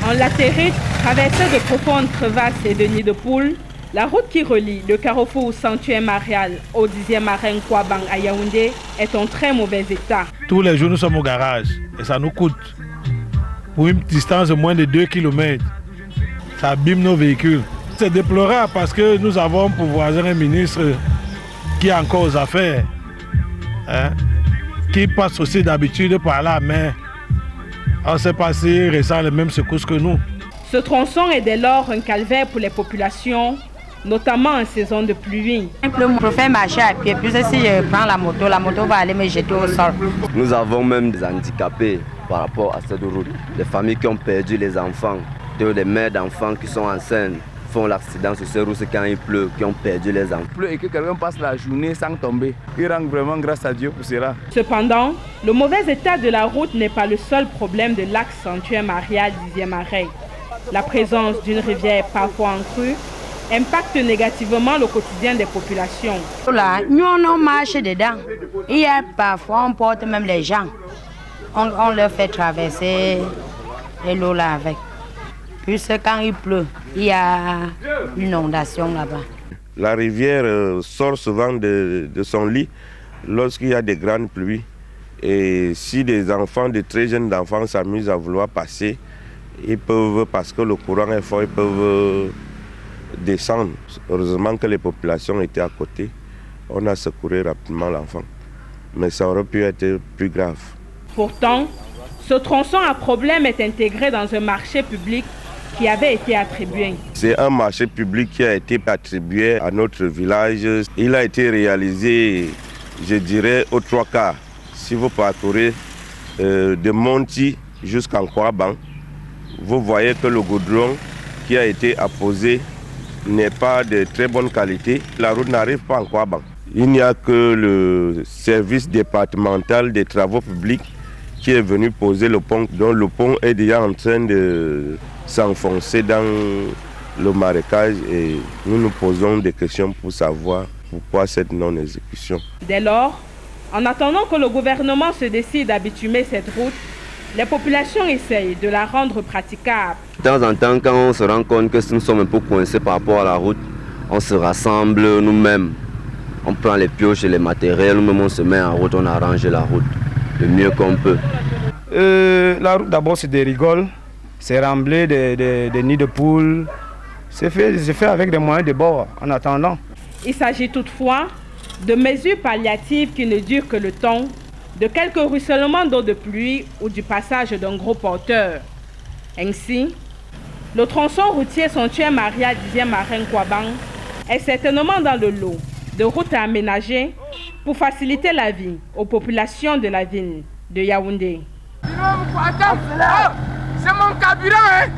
En latérite, traversée de profondes crevasses et de nids de poules, la route qui relie le carrefour Sanctuaire Marial au 10e arrêt Nkwabang à Yaoundé est en très mauvais état. Tous les jours, nous sommes au garage et ça nous coûte. Pour une distance de moins de 2 km, ça abîme nos véhicules. C'est déplorable parce que nous avons pour voisin un ministre qui est encore aux affaires, qui passe aussi d'habitude par là, mais on ne sait pas s'il ressent les mêmes secousses que nous. Ce tronçon est dès lors un calvaire pour les populations, notamment en saison de pluie. Je fais marcher à pied, puis si je prends la moto va aller me jeter au sol. Nous avons même des handicapés par rapport à cette route. Les familles qui ont perdu les enfants, les mères d'enfants qui sont enceintes font l'accident sur ces routes quand il pleut, qui ont perdu les enfants. Il pleut et que quelqu'un passe la journée sans tomber. Il rend vraiment grâce à Dieu pour cela. Cependant, le mauvais état de la route n'est pas le seul problème de l'axe Sanctuaire Marial 10e arrêt. La présence d'une rivière parfois en crue impacte négativement le quotidien des populations. Là, nous on marche dedans. Il y a parfois on porte même les gens. On leur fait traverser l'eau là avec. Puis quand il pleut, il y a une inondation là-bas. La rivière sort souvent de son lit lorsqu'il y a des grandes pluies. Et si des enfants, de très jeunes enfants s'amusent à vouloir passer, ils peuvent, parce que le courant est fort, ils peuvent descendre. Heureusement que les populations étaient à côté. On a secouru rapidement l'enfant. Mais ça aurait pu être plus grave. Pourtant, ce tronçon à problème est intégré dans un marché public qui avait été attribué. C'est un marché public qui a été attribué à notre village. Il a été réalisé, je dirais, aux 3/4. Si vous parcourez de Monti jusqu'à Nkwabang, vous voyez que le goudron qui a été apposé n'est pas de très bonne qualité. La route n'arrive pas à Nkwabang. Il n'y a que le service départemental des travaux publics qui est venu poser le pont, dont le pont est déjà en train de s'enfoncer dans le marécage et nous nous posons des questions pour savoir pourquoi cette non-exécution. Dès lors, en attendant que le gouvernement se décide à bitumer cette route, les populations essayent de la rendre praticable. De temps en temps, quand on se rend compte que nous sommes un peu coincés par rapport à la route, on se rassemble nous-mêmes. On prend les pioches et les matériels, nous-mêmes on se met en route, on arrange la route le mieux qu'on peut. La route d'abord c'est des rigoles, c'est remblé de nids de poules. C'est fait avec des moyens de bord en attendant. Il s'agit toutefois de mesures palliatives qui ne durent que le temps, de quelques ruissellements d'eau de pluie ou du passage d'un gros porteur. Ainsi, le tronçon routier Sanctuaire Marial 10e arrêt Nkwabang est certainement dans le lot de routes à aménager pour faciliter la vie aux populations de la ville de Yaoundé. C'est mon carburant, hein!